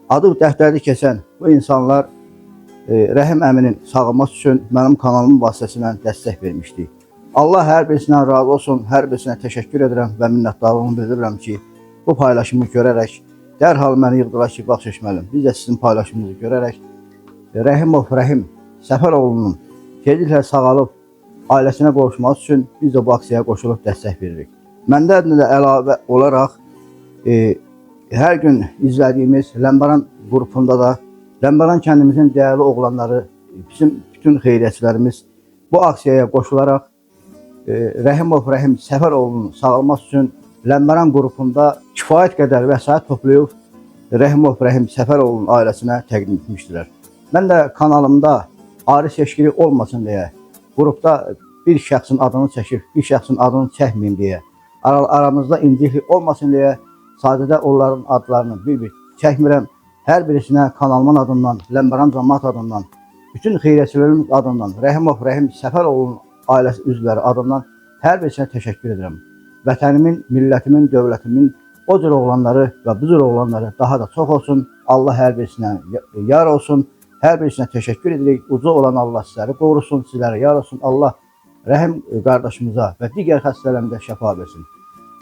Adı dəftərli keçən bu insanlar Rəhim əminin sağalması üçün mənim kanalımın vasitəsilə dəstək vermişdi. Allah hər birisindən razı olsun, hər birisinə təşəkkür edirəm və minnətdarlığımı bildirirəm ki, bu paylaşımı görərək dərhal məni yığdılar ki, bax Şeşməlim, biz də sizin paylaşımınızı görərək Rəhim Səfəroğlu'nun tezliklə sağalıb ailəsinə qovuşması üçün biz də bu aksiyaya qoşulub dəstək veririk. Məndən də əlavə olaraq hər gün izlədiyimiz Ləmbaran qrupunda da Ləmbaran kəndimizin dəyərli oğlanları, bizim bütün xeyriyyətçilərimiz bu aksiyaya qoşularaq Rəhim Səfəroğlu'nun sağalması üçün Ləmbaran qrupunda kifayət qədər vəsait toplayıb Rəhim Səfəroğlu'nun ailəsinə təqdim etmişdilər. Mən də kanalımda ayrı seçkili olmasın deyə, qrupda bir şəxsin adını çəkib, bir şəxsin adını çəkməyim deyə, aramızda inciklik olmasın deyə sadəcə onların adlarını bir-bir çəkmirəm. Hər birisinə kanalımın adından, Ləmbaran cəmaət adından, bütün xeyriyyətçilərimiz adından, Rəhim Səfəroğlu'nun ailəsi üzvləri adından hər birisinə təşəkkür edirəm. Vətənimin, millətimin, dövlətimin o cür oğlanları və bu cür oğlanları daha da çox olsun. Allah hər birisinə yar olsun. Hər birisinə təşəkkür edirik. Uca olan Allah sizləri qorusun, sizlərə yar olsun. Allah Rəhim qardaşımıza və digər xəstələrimizə şəfa versin.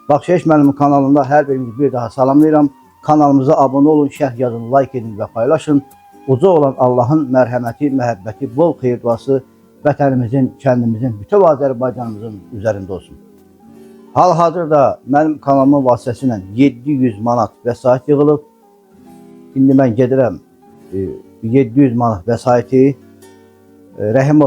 Bax Şeşməlimin kanalında hər birinizi bir daha salamlayıram. Kanalımıza abunə olun, şərh yazın, like edin və paylaşın. Uca olan Allahın mərhəməti, məhəbbəti, bol xeyir duası vətənimizin, kəndimizin, bütün Azərbaycanımızın üzərində olsun. Hal-hazırda mənim kanalımın vasitəsilə 700 manat vəsait yığılıb. İndi mən gedirəm 700 manat vəsaiti Rəhim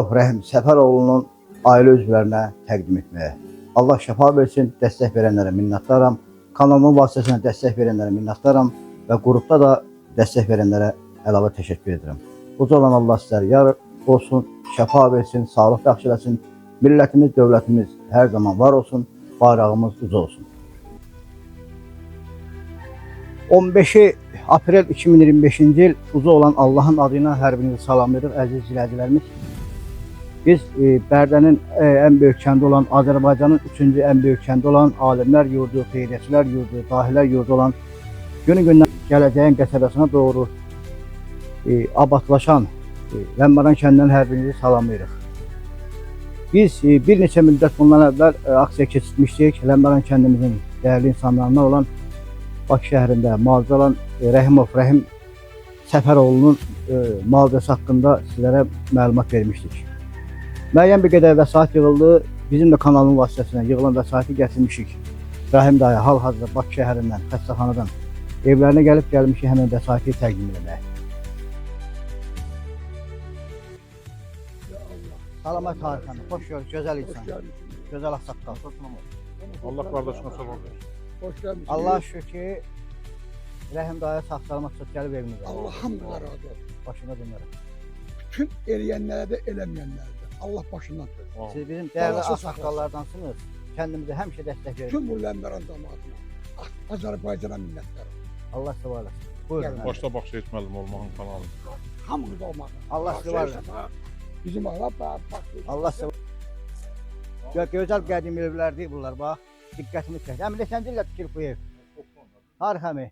Səfəroğlu'nun ailə üzvlərinə təqdim etməyə. Allah şəfa versin, dəstək verənlərə minnətdaram. Kanalımın vasitəsilə dəstək verənlərə minnətdaram və qrupda da dəstək verənlərə əlavə təşəkkür edirəm. Uca olan Allah sizlərə yar olsun, şəfa versin, sağlıq bəxş eləsin. Millətimiz, dövlətimiz hər zaman var olsun, bayrağımız uca olsun. 15 aprel 2025-ci il uca olan Allahın adıyla hər birinizi salamlayırıq, əziz izləyicilərimiz. Biz Bərdənin ən böyük kəndi olan, Azərbaycanın 3-cü ən böyük kəndi olan, alimlər yurdu, xeyriyyətçilər yurdu, dahilər yurdu olan günü-gündən gələcəyin qəsəbəsinə doğru abadlaşan Ləmbaran kəndindən hər birinizi salamlayırıq. Biz bir neçə müddət bundan əvvəl aksiya keçirmişdik. Ləmbaran kəndimizin dəyərli insanlarından olan Bakı şəhərində müalicə alan Rəhim Səfəroğlu'nun müalicəsi haqqında sizlərə məlumat vermişdik. Müəyyən bir qədər vəsait yığıldı. Bizim də kanalın vasitəsilə yığılan vəsaiti gətirmişik. Rəhim dayı hal-hazırda Bakı şəhərindən, xəstəxanadan evlərinə gəlmişik həmin vəsaiti təqdim etməyə. Salamat Tarixanı, xoş gördük, gözəl insan, gözəl ağsaqqal. Allah qardaşına sağ olsun. Hoş geldin. Allah şükür ki, Rəhim dayı sağ-salamat çox gəlib evimizə. Allah hamdına razı olsun. Başına dönərəm. Bütün eləyənlərə də eləməyənlərə də Allah başından tutsun. Siz bizim dəyərli ağsaqqallardansınız. Kəndimizə həmişə dəstək verin. Tüm bu Ləmbaran cəmaatına, Azərbaycana minnətdarım. Allah sizi var eləsin. Buyurun. Başda bax Şeşməlim olmağın kanalı. Hamınız olmalı. Allah sizi var eləsin. Bizim Allah bak. Allah sizi gözəl qədim evlərdir bunlar, bax. Diqqətimi çəkdi. Həmin neçənci illə tikilib bu ev? Harxəmi.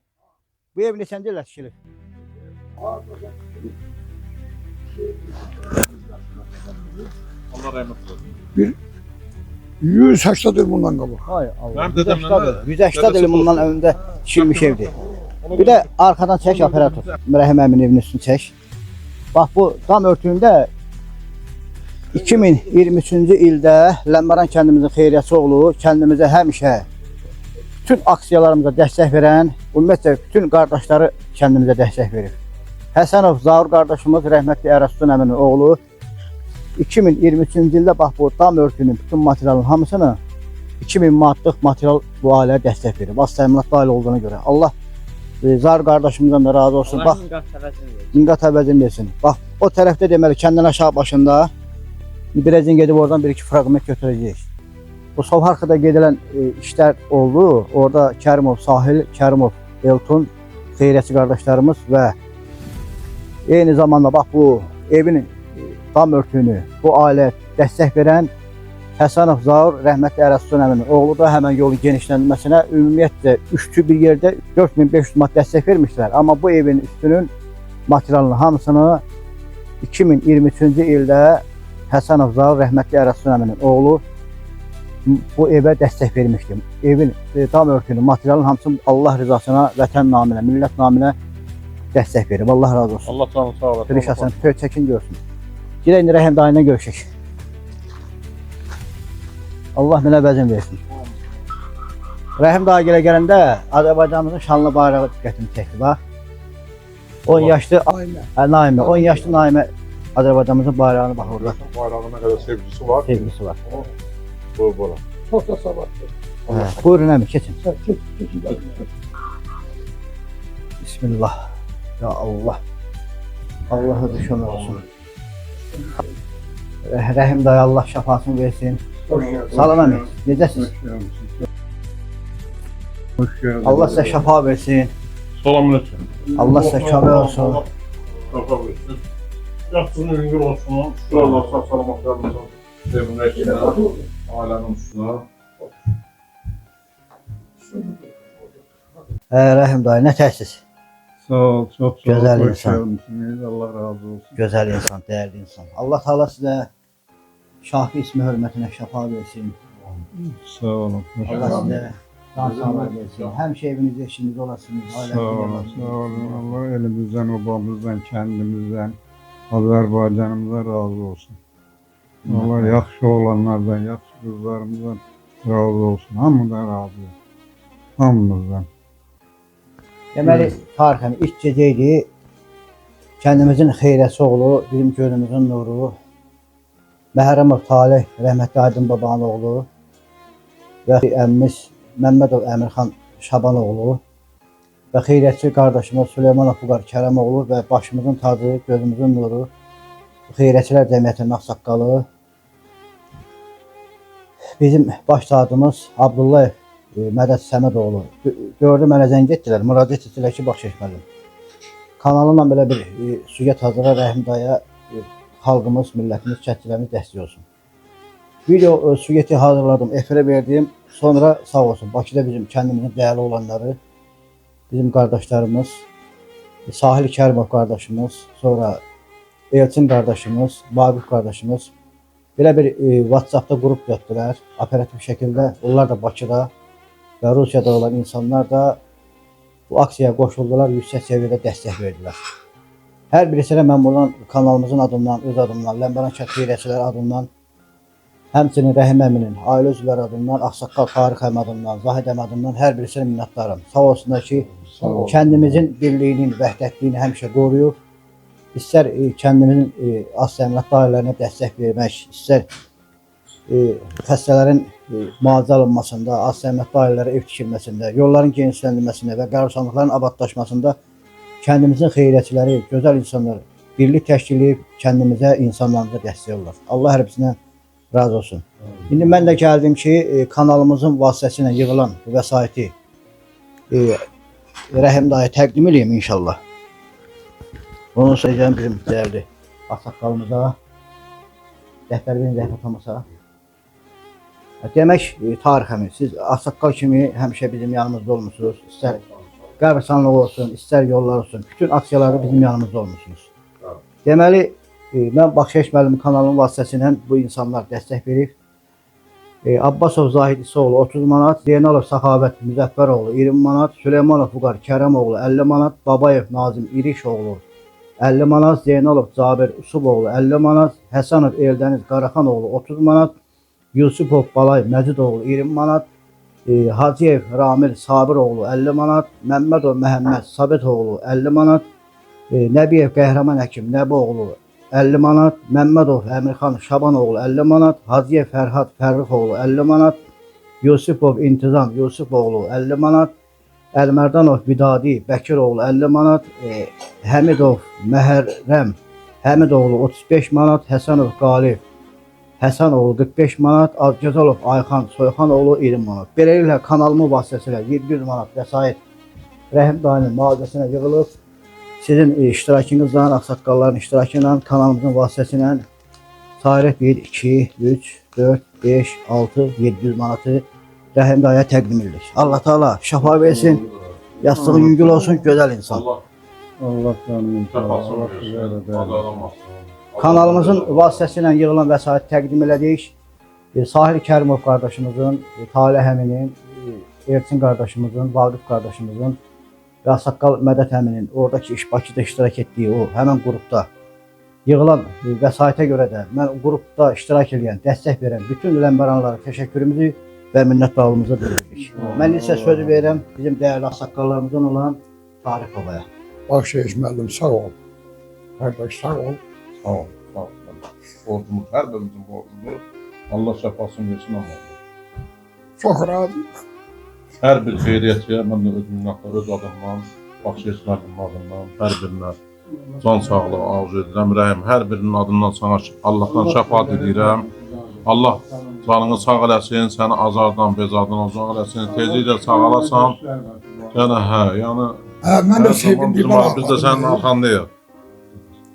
Bu ev neçənci illə tikilib? Allah rəhmət eləsin. 180 il bundan qabaq. Hay Allah. Mənim dedəmlə 180 il bundan öncə tikilmiş evdir. Bir də arxadan çək operator. Rəhim əmin evinin üstünü çək. Bax bu dam örtüyündə 2023-cü ildə Ləmbaran kəndimizin xeyriyyətçi oğlu kəndimizə həmişə bütün aksiyalarımıza dəstək verən, ümumiyyətlə bütün qardaşları kəndimizə dəstək verir. Həsənov Zaur qardaşımız rəhmətli Ərəstun əminin oğlu 2023-cü ildə bax bu dam örtüyünün bütün materialın hamısını 2000 manatlıq material bu ailəyə dəstək verir. Az təminatlı ailə olduğuna görə. Allah Zaur qardaşımızdan da razı olsun. Bax, minqat əvəzini versin. Bax o tərəfdə deməli kəndin aşağı başında birazdan gedib oradan bir iki fragment götürəcəyik. Bu sol arxada gedilən işlər oldu. Orada Kərimov Sahil, Kərimov Eltun xeyriyyətçi qardaşlarımız və eyni zamanda bax bu evin dam örtüyünü bu ailə dəstək verən Həsənov Zaur rəhmətli Ərəston əminin oğlu da həmən yolun genişləndirməsinə ümumiyyətlə üçlü bir yerdə 4500 manat dəstək vermişdilər. Amma bu evin üstünün materialının hamısını 2023-cü ildə Həsənov Zaur rəhmətli Ərəston əminin oğlu bu evə dəstək vermişdim. Evin tam örtüyünün, materialın hamısını Allah rızasına, vətən naminə, millət naminə dəstək verib. Allah razı olsun. Allah canını sağ olasın. Qırışasın, çəkin görsün. Gilə indi Rəhim dayıyla görüşək. Allah mənə vəzin versin. Rəhim dayı gilə gələndə Azərbaycanımızın şanlı bayrağı diqqətimi çəkdi. Bax. 10 yaşlı Naimə, 10 yaşlı Naimə Azərbaycanımızın bayrağını bax orada. Bayrağına qədər sevgisi var. Sevgisi var. Bu. Çok da savaştı. Buyurun əmi, keçin. Keçin. Bismillah. Ya Allah. Allah'a düşman olsun. Rəhim dayı Allah şəfasını versin. Salam əmi, necəsiniz? Hoş geldin. Allah sizə şəfa versin. Selamünaleyküm. Allah sizə kömək olsun. Şəfa versin. Yaxşısını yüngül olsun. Şükür Allah sağ salamat versin. Sevimli eşine, ailenin üstüne. Rəhim dayı, nə təsiz? Sağ ol, çok sağ ol. Güzel Hoş insan. gelmişsiniz. Allah razı olsun. Gözəl insan, dəyərli insan. Allah Teala sizə Şafi ismi hörmətinə şəfa versin. Sağ olun. Hoş Allah geldiniz. sizə can sağlık versin. Həmişə evinizdə, işinizdə olasınız. Sağ olun, sağ olun. Allah elimizden, obamızdan, kendimizden, Azerbaycanımıza razı olsun. Allah yaxşı olanlardan, yaxşı kızlarımızdan razı olsun. Hamıdan razıyım. Hamımızdan. Deməli, Tarık əmi, ilk gecə idi. Kəndimizin xeyrəsi oğlu, bizim gözümüzün nuru, Məhrəmov Talih, rəhmətli Aydın babanın oğlu və əmmimiz Məmmədov Əmirxan Şabanoğlu və xeyrətçi qardaşımız Süleymanov Fuqar Kərəmoğlu və başımızın tacı, gözümüzün nuru, Xeyrətçilər Cəmiyyətinin ağsaqqalı, bizim baş tacımız Abdullayev Mədəd Səmədoğlu. Gördü mənə zəng etdilər, müraciət etdilər ki, bax çəkməliyim. Kanalından belə bir süget hazırla Rəhim daya xalqımız, millətimiz, çətçilərimiz dəstək olsun. Video sügeti hazırladım, efirə verdim. Sonra sağ olsun Bakıda bizim kəndimizin dəyərli olanları, bizim qardaşlarımız, Sahil Kərimov qardaşımız, sonra Elçin qardaşımız, Vaqif qardaşımız belə bir WhatsApp'da qrup götürdülər, operativ şəkildə. Onlar da Bakıda və Rusiyada olan insanlar da bu aksiyaya qoşuldular, yüksək səviyyədə dəstək verdilər. Hər birisinə mən buradan kanalımızın adından, öz adımdan, Ləmbəran Kənd Xeyrətçiləri adından, həmçinin Rəhim əminin, ailə üzvləri adından, Ağsaqqal Tarix əmi adından, Zahid əmi adından hər birisinə minnətdarım. Sağ olsunlar ki, kəndimizin birliyinin, vəhdətliyini həmişə qoruyub, istər kəndimizin az təminat dairələrinə dəstək vermək, istər xəstələrin müalicə alınmasında, az təminat dairələri ev tikilməsində, yolların genişləndirilməsində və qəbirstanlıqların abadlaşmasında kəndimizin xeyrətçiləri, gözəl insanlar birlik təşkil edib kəndimizə, insanlarımıza dəstək olurlar. Allah hər birisindən razı olsun. İndi mən də gəldim ki, kanalımızın vasitəsilə yığılan vəsaiti Rəhim dayı təqdim edeyim inşallah. Onu söyləyəcəm bizim dəyərli ağsaqqalımıza, rəhbərin zəhmət olmasa. Demək, Tarix əmi, siz ağsaqqal kimi həmişə bizim yanımızda olmuşsunuz. İstər qəbirstanlıq olsun, istər yollar olsun, bütün aksiyalarda bizim yanımızda olmuşsunuz. Deməli, mən Baxşeş müəllim kanalının vasitəsilə bu insanlar dəstək verib. Abbasov Zahid İsoğlu 30 manat, Zeynalov Səxavət Müzəffəroğlu 20 manat, Süleymanov Fuqar Kərəmoğlu 50 manat, Babayev Nazim İrişoğlu 50 manat, Zeynalov Cabir Usuboğlu 50 manat, Həsənov Eldəniz Qaraxanoğlu 30 manat, Yusupov Balay Məcidoğlu 20 manat, Hacıyev Ramil Sabiroğlu 50 manat, Məmmədov Məhəmməd Sabitoğlu 50 manat, Nəbiyev Qəhrəman Həkim Nəboğlu 50 manat, Məmmədov Əmirxan Şabanoğlu 50 manat, Hacıyev Fərhad Fərrixoğlu 50 manat, Yusupov İntizam Yusufoğlu 50 manat, Əlmərdanov Vidadi Bəkiroğlu 50 manat, Həmidov Məhərrəm Həmidoğlu 35 manat, Həsənov Qalib Həsənoğlu 45 manat, Azgözalov Ayxan Soyxanoğlu 20 manat. Beləliklə kanalımın vasitəsilə 700 manat vəsait Rəhim dayının müalicəsinə yığılıb. Sizin iştirakınızla, ağsaqqalların iştirakı ilə, kanalımızın vasitəsilə Sarı 1, 2, 3, 4, 5, 6, 700 manatı Rəhim dayıya təqdim edirik. Allah Taala şəfa versin. Yastığın yüngül olsun, gözəl insan. Allah Allah canını şəfasını Allah versin. güzel eder. Allah olmasın. Kanalımızın vasitəsilə yığılan vəsait təqdim elədik. Sahil Kərimov qardaşımızın, Talih əminin, Erçin qardaşımızın, Vaqif qardaşımızın və Saqqal Mədət əminin oradakı Bakıda iştirak etdiyi o həmin qrupda yığılan vəsaitə görə də mən o qrupda iştirak edən, dəstək verən bütün Ləmbəranlara təşəkkürümüzü və minnətdarlığımızı bildiririk. Mən isə sözü verirəm bizim dəyərli saqqallarımızdan olan Tarif babaya. Bahşiş müəllim sağ ol. Qardaş sağ ol. Sağ ol. Sağ ol. Borcumuz, hər birimizin borcumuzu Allah şəfasını versin amma. Çox razıyıq. Hər bir xeyriyyətçiyə mən də öz minnətdarı öz adımdan, Baxşiş müəllimin adından, hər birinə can sağlığı arzu edirəm. Rəhim, hər birinin adından sana Allahdan şəfa diləyirəm. Allah canını sağ eləsin, səni azardan, bezardan uzaq eləsin, tezliklə sağalasan. Yəni Mən də sevindim. biz də sənin arxandayıq.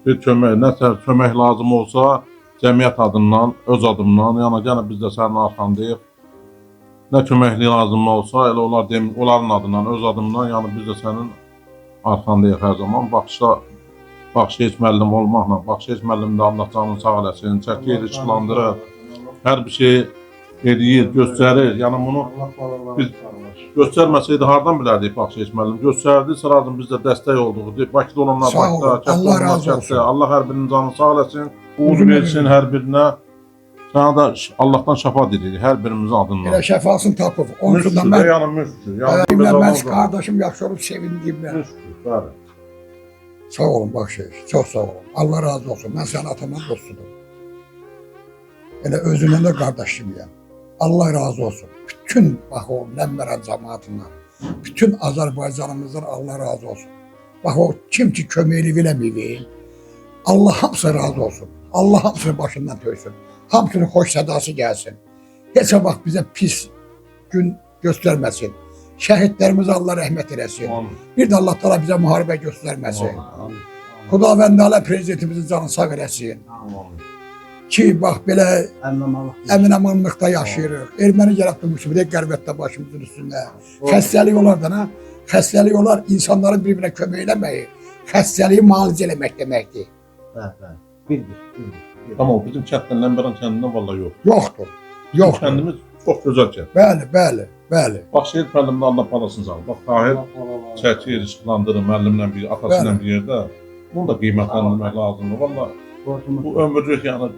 Bir kömək, nəsə kömək lazım olsa, cəmiyyət adından, öz adımdan, yəni gəlin biz də sənin arxandayıq. Nə köməklik lazım olsa, elə onların adından, öz adımdan, yəni biz də sənin arxandayıq hər zaman. Baxşiş müəllim olmaqla, Baxşiş müəllim də Allah canını sağ eləsin, çəkir, işlandırır, hər bir şey eləyir, göstərir. Yəni bunu biz göstərməsəydi hardan bilərdik Baxşiş müəllim? Göstərdi, sırasın biz də dəstək olduq. Bakıda olanlar Sağ olun, Bakıda, Allah Kəsdə razı olanlar olsun. Kəsdə. Allah hər birinin canını sağ eləsin, uğur versin hər birinə. Sana da Allahdan şəfa diləyirik, hər birimizin adından. Elə şəfasını tapıb. Onsuz da Müşkül, mən yəni müşkül. mən qardaşım yaxşı olub sevindim mən. Müşkül, bəli. Sağ olun Bahşiş, çox sağ olun. Allah razı olsun. Mən sənin atamın dostudum. Elə özündən də qardaşıyam. Allah razı olsun. Bütün bax o Ləmbərən cəmaatından, bütün Azərbaycanımızdan Allah razı olsun. Bax o kim ki köməkli eləməyib, Allah hamısı razı olsun. Allah hamısını başından töysün. Hamısının xoş sədası gəlsin. Heç vaxt bizə pis gün göstərməsin. Şəhidlərimizə Allah rəhmət eləsin. Bir də Allah təala bizə müharibə göstərməsin. Xudavənd Allah prezidentimizin canını sağ eləsin. Ki bax belə əmin-amanlıqda yaşayırıq. Erməni yaratılmış bir də qərvətdə başımızın üstündə. Xəstəlik olar da, xəstəlik olar insanların bir-birinə kömək eləməyi, xəstəliyi müalicə eləmək deməkdir. Bəli, bir. Amma o bizim kənddən, Ləmbəran kəndindən valla yox. Yoxdur. Yoxdur. Kəndimiz çox gözəl kənd. Bəli. Bax şehir müəllimdə Allah parasını sağ. Bax Tahir çəkir, işıqlandırır müəllimlə bir, atasıyla bir yerdə. Bunu da qiymətləndirmək lazımdır. Valla bu ömürlük yəni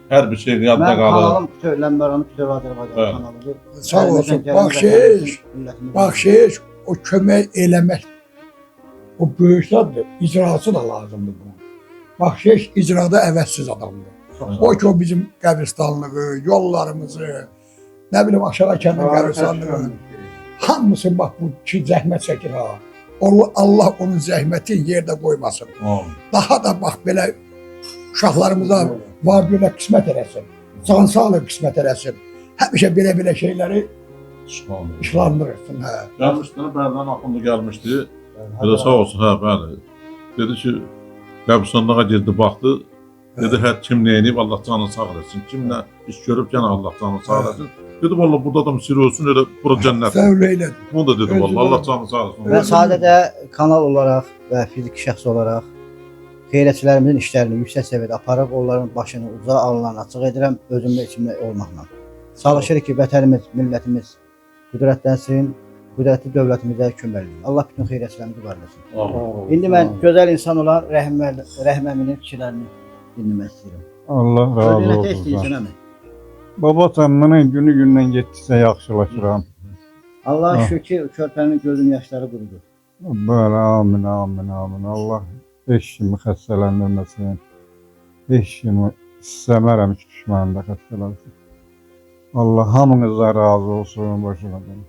hər bir şey yadda Mən qalır. kanalım Kütür Ləmbəranı Kütür Azərbaycan Evet. kanalıdır. Sağ olsun. Baxşiş o kömək eləmək o böyüklərdir. İcrası da lazımdır bunun. Baxşiş icrada əvəzsiz adamdır. O ki o bizim qəbristanlığı, yollarımızı, nə bilim aşağı kəndin qəbristanlığı, hamısı bax bu ki zəhmət çəkir ha. Allah onun zəhməti yerdə qoymasın. Daha da bax belə uşaqlarımıza var görə qismət eləsin. Can sağlıq qismət eləsin. Həmişə belə şeyləri işlandırırsın. Gəlmişdi, Bərdən Axundu gəlmişdi. Elə sağ olsun, hə, bəli. Dedi ki, qəbristanlığa girdi, baxdı. Dedi, hər kim nə edib, Allah canını sağ eləsin. Kim nə iş görüb, gənə Allah canını sağ eləsin. Dedi, valla burada da müsir olsun, elə bura cənnət. Fəvlə elədir. Bunu da dedi, valla Allah canını sağ eləsin. Və sadəcə kanal olaraq və fiziki şəxs olaraq xeyriyyətçilərimizin işlərini yüksək səviyyədə aparıb, onların başını uca alınan açıq edirəm, özümlə içimdə olmaqla. Çalışırıq ki, vətənimiz, millətimiz qüdrətlənsin, qüdrətli dövlətimizə köməkdir. Allah bütün xeyriyyətçilərimizi var etsin. İndi mən gözəl insan olan Rəhim əminin fikirlərini dinləmək istəyirəm. Allah razı Özünə olsun. istəyirsən əmi. Baba sən mənə günü-gündən getdikcə yaxşılaşıram. Allah şükür ki, körpənin gözünün yaşları qurudu. Böyle amin. Allah heç kimi xəstələndirməsin. Heç kimi istəmərəm ki, düşmənim də xəstələnsin. Allah hamınıza razı olsun, başına dönün.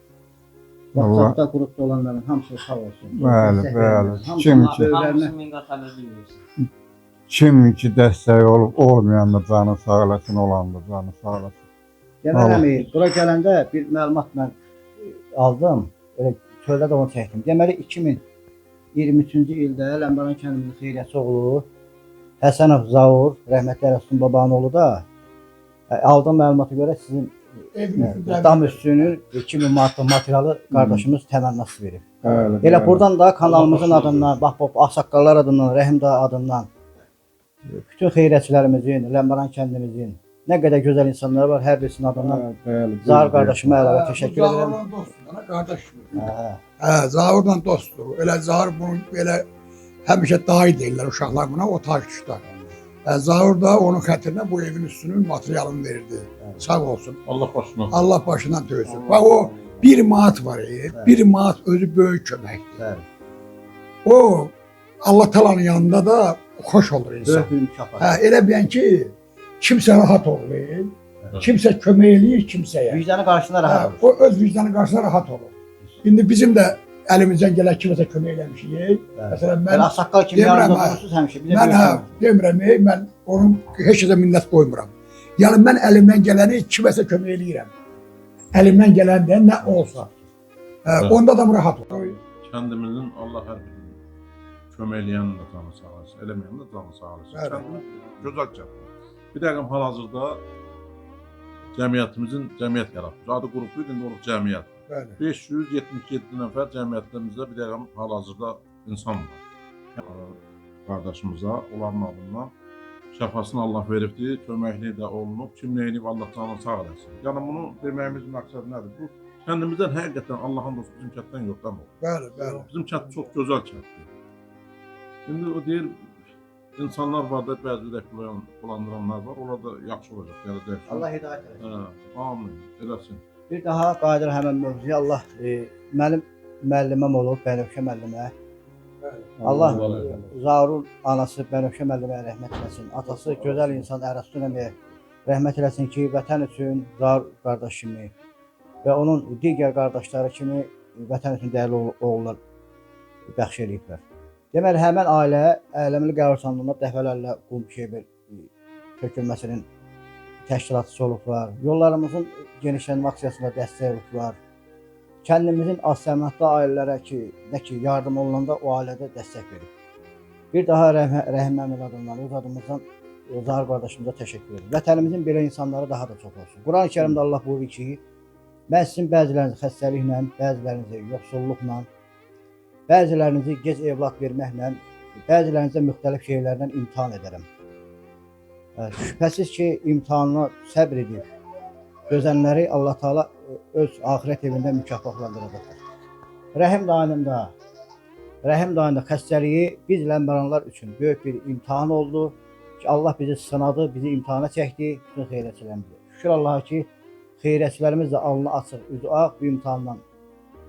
WhatsApp'da qrupda olanların hamısı sağ olsun. Bəli. Kim ki? Kim ki dəstək olub, olmayan da canı sağ eləsin, olan da canı sağ eləsin. Deməli, bura gələndə bir məlumat mən aldım. Elə çöldə də onu çəkdim. Deməli 2023-cü ildə Ləmbəran kəndimizin xeyriyyətçi oğlu Həsənov Zaur, rəhmətli Rəsul babanın oğlu da Aldığım məlumata görə sizin Evin dam üstünün 2000 manatlıq materialı qardaşımız təmənnası verib. Bəli, Elə bəli. buradan da kanalımızın adından, bax bu Ağsaqqallar adından, Rəhim Dağ adından bütün xeyrətçilərimizin, Ləmbaran kəndimizin nə qədər gözəl insanlar var, hər birisinin adından Bəli, Zahir qardaşıma əlavə təşəkkür edirəm. Zahirla dostdur, ana qardaşım. Hə, Zahirla dostdur. Elə Zahir bunu belə həmişə dayı deyirlər uşaqlar buna, o taşlar. Zahir da onun xətrinə bu evin üstünün materialını verdi. Sağ olsun. Allah başına. Allah başından döysün. Bax o 1 manat var. 1 manat özü böyük köməkdir. bəli. O Allah Taala'nın yanında da xoş olur insan. Böyük bir mükafat. Elə bilən ki, kimsə rahat olur. Kimsə kömək eləyir kimsəyə. Vicdanı qarşısında rahat olur. O öz vicdanı qarşısında rahat olur. İndi bizim də əlimizdən gələn kimsə kömək eləmişik. Məsələn Mən mən Ağsaqqal kimi demirəm, yanımda hə. durursunuz həmişə. Bizə mən hə, demirəm, mən onun heç də minnət qoymuram. Yəni mən əlimdən gələni kiməsə kömək eləyirəm. Əlimdən gələn də nə olsa. Onda da rahat olur. Kəndimizin Allah hər birinin köməkləyənin də canı sağ olsun, eləməyənin də canı sağ olsun. Bəli. Kəndimiz gözəl kənd. Bir dəqiqəm hal-hazırda cəmiyyətimizin cəmiyyət yaratmış. Adı qrupu idi, indi olub cəmiyyət. Bəli. 577 nəfər cəmiyyətimizdə bir dəqiqəm hal-hazırda insan var. Qardaşımıza, onların adından şəfasını Allah veribdir, köməkliyi də olunub, kim neyinib Allah canını sağ eləsin. Yəni bunu deməyimiz məqsəd nədir? Bu kəndimizdən həqiqətən Allahın dostu bizim kənddən yoxdan olur. Bəli, bəli. Bizim kənd çox gözəl kənddir. İndi o deyir, insanlar var da bəzi ürək bulandıranlar var, onlar da yaxşı olacaq, gələcək. Allah hidayət eləsin. Amin, eləsin. Bir daha qayıdır həmən mövzuya. Allah mənim müəlliməm olub, Bənövşə müəllimə. Allah Zaurun anası Bənövşə müəlliməyə rəhmət eləsin. Atası gözəl insan Ərəstun əmiyə rəhmət eləsin ki, vətən üçün Zaur qardaş kimi və onun digər qardaşları kimi vətən üçün dəyərli oğullar bəxş eləyiblər. Deməli, həmən ailə Ələmli Qəbirstanlığında dəfələrlə qum şeber tökülməsinin təşkilatçısı olublar. Yollarımızın genişlənmə aksiyasında dəstək olublar. Kəndimizin az səmətli ailələrə nə ki yardım olunanda o ailədə dəstək verib. Bir daha Rəhim əmin adından, öz adımızdan Zahir qardaşımıza təşəkkür edirəm. Vətənimizin belə insanları daha da çox olsun. Quran-ı Kərimdə Allah buyurur ki, mən sizin bəzilərinizi xəstəliklə, bəzilərinizi yoxsulluqla, bəzilərinizi gec evlad verməklə, bəzilərinizi müxtəlif şeylərdən imtihan edərəm. Şübhəsiz ki, imtihanına səbr edib, gözənləri Allah Taala öz axirət evində mükafatlandıracaqdır. Rəhim dayının xəstəliyi biz Ləmbaranlar üçün böyük bir imtihan oldu ki, Allah bizi sınadı, bizi imtihana çəkdi, bütün xeyrətçilərimizə. Şükür Allaha ki, xeyrətçilərimiz də alnı açıq, üzü ağ bu imtihandan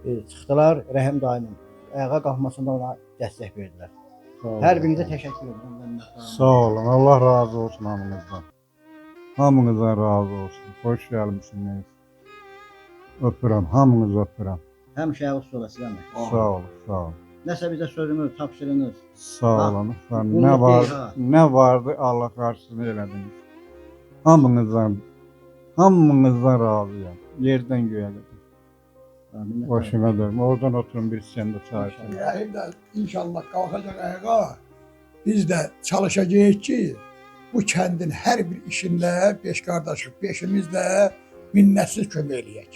çıxdılar. Rəhim dayının ayağa qalxmasında ona dəstək verdilər. Hər birinizə təşəkkür edirəm. Sağ olun. Allah razı olsun hamınızdan. Hamınızdan razı olsun. Hoş gəlmişsiniz. Öpürəm, hamınızı öpürəm. Həmişə ayaq olasınız. Sağ olun, sağ olun. Nəsə bizə sözünüz, tapşırınız. Sağ olun. Qulluq Nə var, deyil, ha. nə vardı Allah qarşısında elədiniz. Hamınızdan razıyam. Yerdən göyə qədər. Başına dönüm. Oradan oturun bir sende çay için. Rəhim də inşallah qalxacaq ayağa. Biz də çalışacağıq ki, bu kəndin hər bir işində 5 qardaşıq, 5'imiz də minnətsiz kömək eləyək.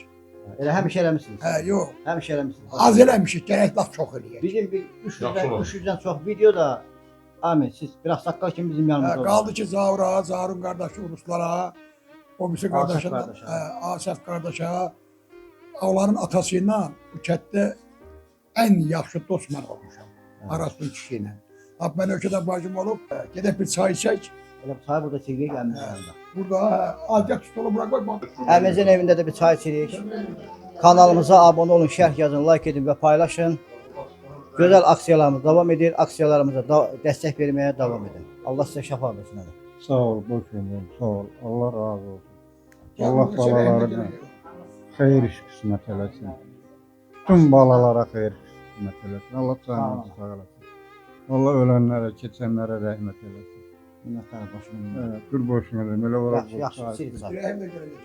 Elə həmişə eləmisiniz. Yox. Həmişə eləmisiniz. Az eləmişik, gərək laf çox eləyək. Bizim bir Yaxşı olur. 300-dən çox video da Amin, siz bir Ağsaqqal kimi bizim yanımızda Qaldı ki, Zaurun qardaşı Uruslara, o birisi qardaşına, qardaşa. Asəf qardaşa, onların atası ilə bu kənddə ən yaxşı dost mən olmuşam. Arasının kişi ilə. Mən ölkədə bacım olub, gedək bir çay içək. Elə bu çay burada çekirik əmimizin. Burada azcaq stolu bura qoy. Əmimizin evində də bir çay içirik. Kanalımıza abunə olun, şərh yazın, like edin və paylaşın. Gözəl aksiyalarımız davam edir. Aksiyalarımıza dəstək verməyə davam edin. Allah sizə şəfa versin. Sağ ol, boş verin. Sağ ol. Allah razı olsun. Allah balalarına xeyir iş qismət eləsin. Tüm balalara xeyir qismət eləsin. Allah canını sağ eləsin. Allah ölənlərə, keçənlərə rəhmət eləsin. Minnətlər başımın. Evet, dur boşuna dedim. Elə ora Yaxşı, sil çay. Rəhim də gələcək.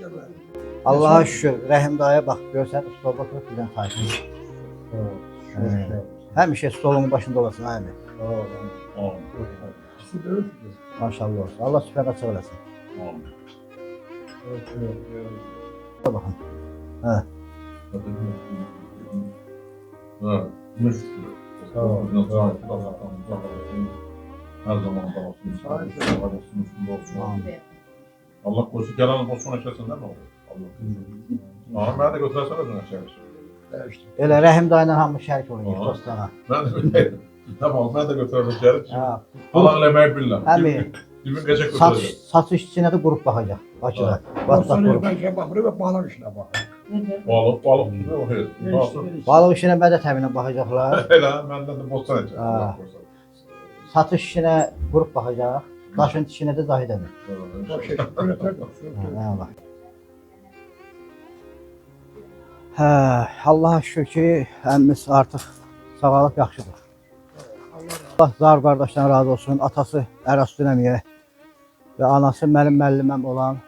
Allah'a şükür. Rəhim dayı bax, görsən stolda oturub bizdən çay içir. Həmişə stolun başında olasın, əmi. Maşallah olsun. Allah süpər açıq eləsin. Amin. Baxın. Hə. Ha, müşkül. Sağ ol. Her zaman da olsun. Sağ olasın. Allah korusun. Gelen olsun aşağısın değil mi? Allah korusun. Ama ben de götürsene özün aşağısı. Elə Rəhim dayla hamı şərik olacaq dostana. Ben de bileyim. Tamam ben de götürdüm şerik. Hə. Allah lemeyi billah. Həmi Dibin gece satış götürecek. satış içinə də qrup baxacaq Bakıda. WhatsApp Dostlar qrupu. ben şey bakırım ve bağlar işine bakırım. Balık gibi o hayır. Nasıl? Balıq işinə mədət əminə baxacaqlar. Hele benden de bozsan edeceğim. Ha. Allah korusun. Satış işinə qrup baxacaq. Daşın işinə də Zahid əmin. O şey, üretiyor. Hə, Allah. Hə, Allaha şükür ki, əmmimiz artıq sağalıb yaxşıdır. Allah Zar qardaşdan razı olsun. Atası Ərəstun əmiyə və anası mənim müəlliməm olan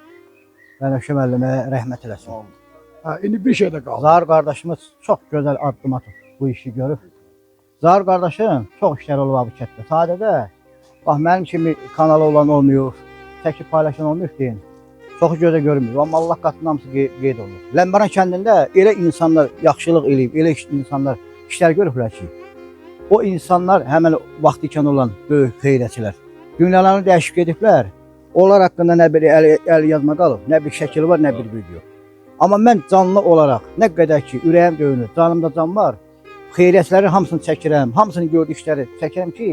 Bənövşə müəllimə rəhmət eləsin. Ha, indi bir şey de kaldı. Zar qardaşımız çox gözəl addım atıb bu işi görüb. Zar qardaşım çox işlər olub bu kənddə. Sadəcə bax mənim kimi kanalı olan olmuyor, çəkib paylaşan olmuyor deyin. Çoxu gözə görmür, amma Allah qatının hamısı qeyd olunur. Ləmbaran kəndində elə insanlar yaxşılıq eləyib, elə insanlar işlər görüblər ki, o insanlar həmin vaxt ikən olan böyük xeyrətçilər dünyalarını dəyişib gediblər. Onlar haqqında nə bir əl yazma qalıb, nə bir şəkil var, nə bir video. Amma mən canlı olaraq nə qədər ki ürəyim döyünür, canımda can var, xeyrətlərin hamısını çəkirəm, hamısını gördükləri çəkirəm ki,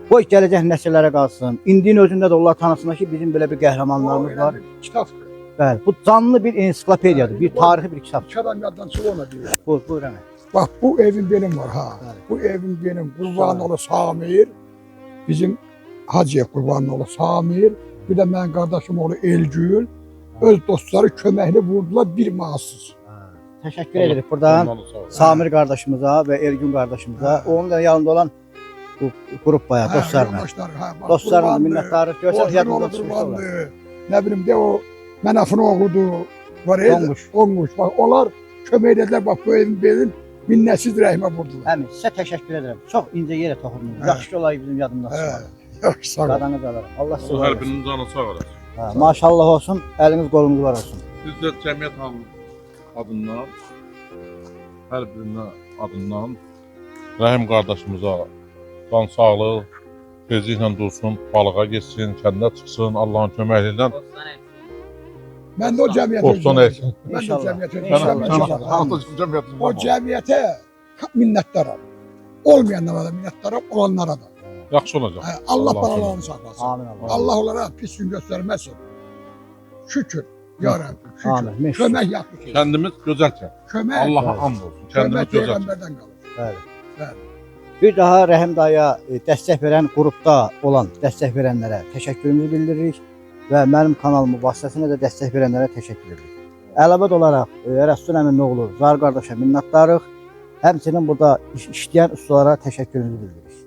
qoy gələcək nəsillərə qalsın. İndinin özündə də onlar tanısınlar ki, bizim belə bir qəhrəmanlarımız var. Kitaptır. Bəli, bu canlı bir ensiklopediyadır, bir tarixi bir kitab. İki adam yaddan çıkı ona diyor. Buyur əmi. Bak bu evim benim var ha. Evet. Bu evim benim. Qurbanoğlu Samir. Bizim Hacıya Qurbanoğlu Samir. Bir de benim kardeşim oğlu Elgül. Öz dostları köməkli vurdular bir mahsus. Təşəkkür edirik buradan Samir qardaşımıza və Ergün qardaşımıza, onun da yanında olan bu qrupaya, dostlarına. Dostlarına minnətdarıq. Görsən yadımda çıxmış olar. Ne bileyim de o Menaf'ın oğludu. Var ya. Onmuş. Onmuş. Bak onlar kömək edildiler. Bak bu evim benim. Minnətsiz rəhmə vurdular. Əmi, sizə təşəkkür edirəm. Çox incə yerə toxundunuz. Hə. Yaxşı olayı bizim yadımda He. çıxmadı. Yaxşı sağ ol. Qadanız alarım. Allah sizə Allah her var. birinin canı sağ olasın. Maşallah olsun, əliniz qolunuz var olsun. Biz de cemiyet adından, her birinin adından Rahim kardeşimize can sağlığı, tezliklə dursun, balığa geçsin, kəndə çıxsın, Allah'ın köməkliyindən. Ben de o cemiyete Olsun etsin. Ben de İnşallah. cemiyete İnşallah. O cemiyete minnettarım. Olmayanlara da minnettarım, olanlara da. Yaxşı olacaq. Allah Allah balalarını saklasın. Amin Allah. Allah onlara pis gün göstermesin. Şükür. Ya Rabbi şükür. Amin. Meşhur. Kömək yaxşı şey. Kəndimiz gözəlkən. Kömək. Allah'a Evet. and olsun. Kəndimiz Kömək gözəlkən. peygamberden kalır. Bəli. Bəli. Bir daha Rəhim daya dəstək verən qrupda olan dəstək verənlərə təşəkkürümüzü bildiririk və mənim kanalımı vasitəsilə də dəstək verənlərə təşəkkür edirik. Əlavə olaraq Ərəstun əminin oğlu Zar qardaşa minnətdarıq. Həmçinin burada işləyən ustalara təşəkkürümüzü bildiririk.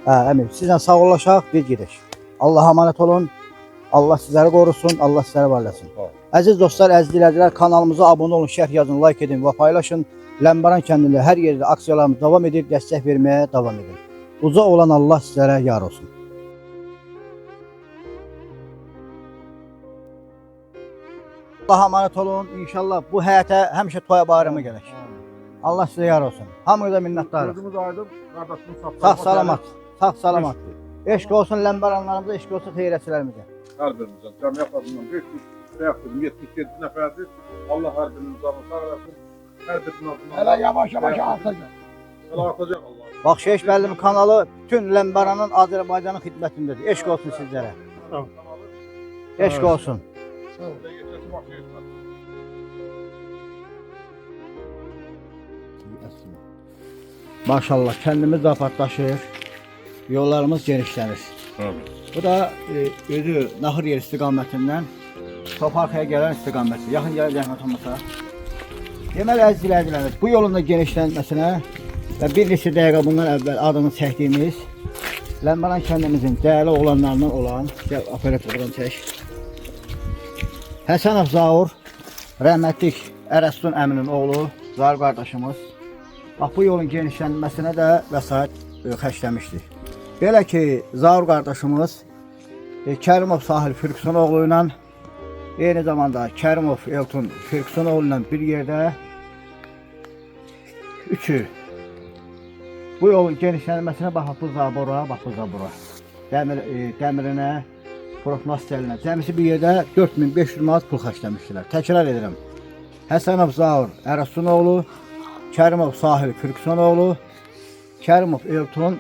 Əmin, sizlə sağollaşaq, biz gedək. Allah'a emanet olun. Allah sizləri qorusun, Allah sizləri varlasın. Əziz dostlar, əziz dinləyicilər, kanalımıza abunə olun, şərh yazın, like edin və paylaşın. Ləmbaran kəndində hər yerdə aksiyalarımız davam edir, dəstək verməyə davam edin. Uca olan Allah sizlərə yar olsun. Allah'a emanet olun. İnşallah bu həyətə həmişə toya bayramı gələk. Allah sizə yar olsun. Hamınıza minnətdarıq. Gözümüz aydın, qardaşımız Sağ salamat. Sağ salamat. Eşq olsun ləmbaranlarımıza, eşq olsun xeyrətçilərimizə. Hər birimizdən, cəmiyyət adından 77 nəfərdir. Allah hər birinin canını sağ olasın. Hər birinin adından. Hele yavaş yavaş artacak. Hələ artacaq Allah. Baxşeş Bəllim kanalı bütün Ləmbaranın Azərbaycanın xidmətindədir. Eşq olsun sizlərə. Eşq olsun. Sağ ol. Maşallah kəndimiz də apartlaşır. Yollarımız genişlənir. Bu da özü Naxır yer istiqamətindən Toparxaya gələn istiqaməti. Yaxın gəlir rəhmət olmasa. Deməli əziz dinləyicilər, bu yolun da genişlənməsinə və bir neçə dəqiqə bundan əvvəl adını çəkdiyimiz Ləmbaran kəndimizin dəyərli oğlanlarından olan, gəl operatordan çək. Həsənov Zaur, rəhmətlik Ərəstun əminin oğlu, Zar qardaşımız. Bax bu yolun genişlənməsinə də vəsait xərcləmişdik. Belə ki, Zaur qardaşımız Kərimov Sahil Firqson oğlu ilə Eyni zamanda Kərimov Elton Fergusonoğlu'yla bir yerdə. Üçü. Bu yolun genişlənməsinə bax bu zabora, bax bu zabora. Dəmirinə, profnastelinə. Cəmisi bir yerdə 4500 manat pul xərcləmişdilər. Təkrar edirəm. Həsənov Zaur Ərəsunoğlu, Kərimov Sahil Fergusonoğlu, Kərimov Elton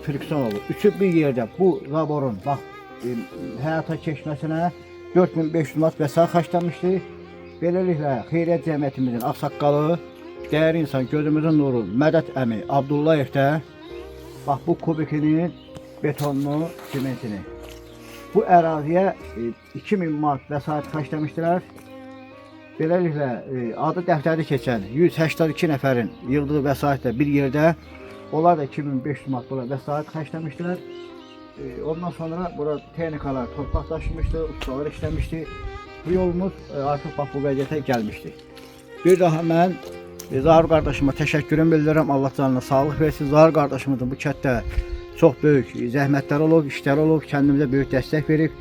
Fergusonoğlu. Üçü bir yerdə bu zaborun bax həyata keçməsinə 4500 manat vəsait xərcləmişdi. Beləliklə Xeyriyyət Cəmiyyətimizin ağsaqqalı, dəyərli insan, gözümüzün nuru Mədət əmi Abdullayev də bax bu kubikini, betonunu, simentini bu əraziyə 2000 manat vəsait xərcləmişdilər. Beləliklə adı dəftərdə keçən 182 nəfərin yığdığı vəsaitlə bir yerdə onlar da 2500 manat bura vəsait xərcləmişdilər. Ondan sonra burada texnikalar torpaq daşımışdı, ustalar işləmişdi. Bu yolumuz artıq bax bu vəziyyətə gəlmişdi. Bir daha mən Zahir qardaşıma təşəkkürümü bildirirəm. Allah canına sağlıq versin. Zahir qardaşımızın bu kətdə çox böyük zəhmətlər olub, işlər olub, kəndimizə böyük dəstək verib.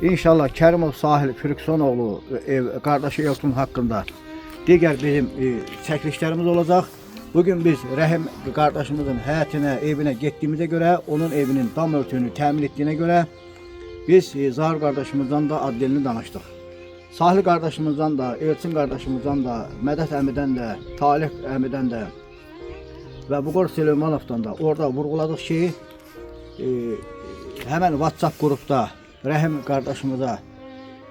İnşallah Kərimov Sahil Fergusonoğlu qardaşı Elton haqqında digər bizim çəkilişlərimiz olacaq. Bugün biz Rəhim qardaşımızın həyətinə, evinə getdiyimizə görə, onun evinin dam örtüyünü təmin etdiyinə görə biz Zahir qardaşımızdan da addelini danışdıq. Sahil qardaşımızdan da, Elçin qardaşımızdan da, Mədət əmidən də, Talih əmidən də və Buqor Süleymanovdan da orada vurğuladıq ki, həmən WhatsApp qrupda Rəhim qardaşımıza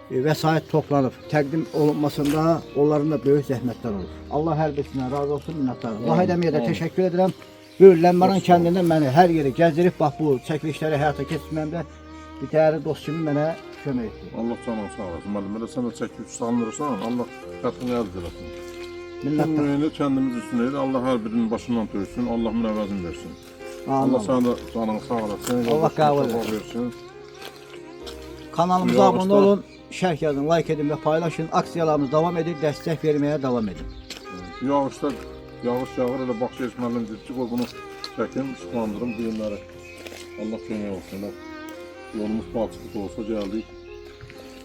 vəsait toplanıb təqdim olunmasında onların da böyük zəhmətlər olur. Allah hər birisindən razı olsun, minnətdarım. Vahid əmiyə də təşəkkür edirəm. Böyük Ləmbaran kəndindən məni hər yeri gəzdirib, bax bu çəkilişləri həyata keçirməyəmdə bir dəyərli dost kimi mənə kömək etdi. Allah canın sağ olasın. Müəllim, elə sən də çəkib sanırsan, Allah xətrini əldə eləsin. Minnətdarım. Bunu kəndimiz üstünə elə, Allah hər birinin başından döysün, Allah münəvvəzini versin. Allah sənə də canını sağ olasın. Allah qəbul etsin. Kanalımıza abunə olun, şərh yazın, like edin və paylaşın. Aksiyalarımız davam edir, dəstək verməyə davam edin. Yağış yağır, elə bax müəllim dedi ki, bunu çəkin, işlandırım düyünləri. Allah kömək olsun. Yolumuz balçıqlı olsa gəldik.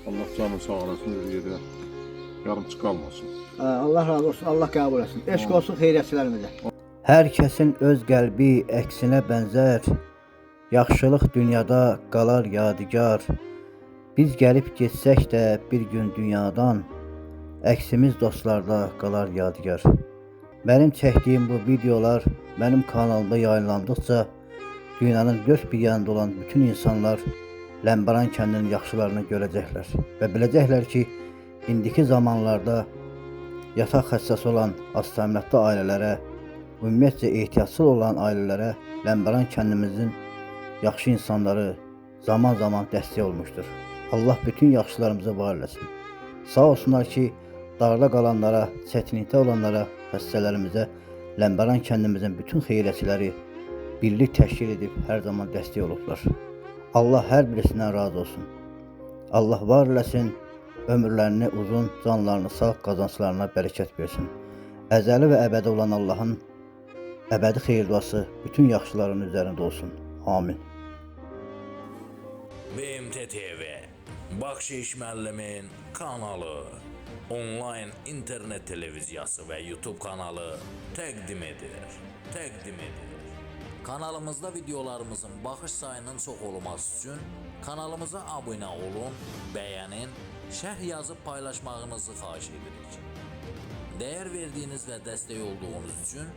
Allah canını sağ olasın, yürüyə yarım çıxalmasın. Allah razı olsun, Allah qəbul etsin. Eşq olsun xeyriyyətçilərimizə. Hər kəsin öz qəlbi əksinə bənzər. Yaxşılıq dünyada qalar yadigar. Biz gəlib geçsək də bir gün dünyadan, əksimiz dostlarda qalar yadigar. Mənim çəkdiyim bu videolar mənim kanalımda yayınlandıqca dünyanın dörd bir yanında olan bütün insanlar Ləmbaran kəndinin yaxşılarını görəcəklər və biləcəklər ki, indiki zamanlarda yataq xəstəsi olan hastəminatlı ailələrə, ümumiyyətcə ehtiyatsız olan ailələrə Ləmbaran kəndimizin yaxşı insanları zaman-zaman dəstək olmuşdur. Allah bütün yaxşılarımıza var eləsin. Sağ olsunlar ki, darda qalanlara, çətinlikdə olanlara, xəstələrimizə Ləmbaran kəndimizin bütün xeyriyyətçiləri birlik təşkil edib hər zaman dəstək olublar. Allah hər birisindən razı olsun. Allah var eləsin, ömürlərini uzun, canlarını sağ, qazanclarına bərəkət versin. Əzəli və əbədi olan Allahın əbədi xeyir duası bütün yaxşıların üzərində olsun. Amin. BMT TV, Baxşiş müəllimin kanalı, onlayn internet televiziyası və YouTube kanalı təqdim edir. Kanalımızda videolarımızın baxış sayının çox olması üçün kanalımıza abunə olun, bəyənin, şərh yazıb paylaşmağınızı xahiş edirik. Dəyər verdiyiniz və dəstək olduğunuz üçün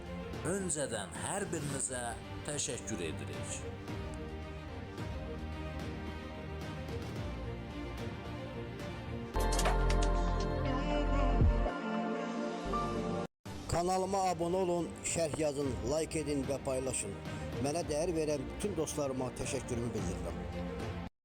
öncədən hər birinizə təşəkkür edirik. Kanalıma abunə olun, şərh yazın, like edin və paylaşın. Mənə dəyər verən bütün dostlarıma təşəkkürümü bildirirəm.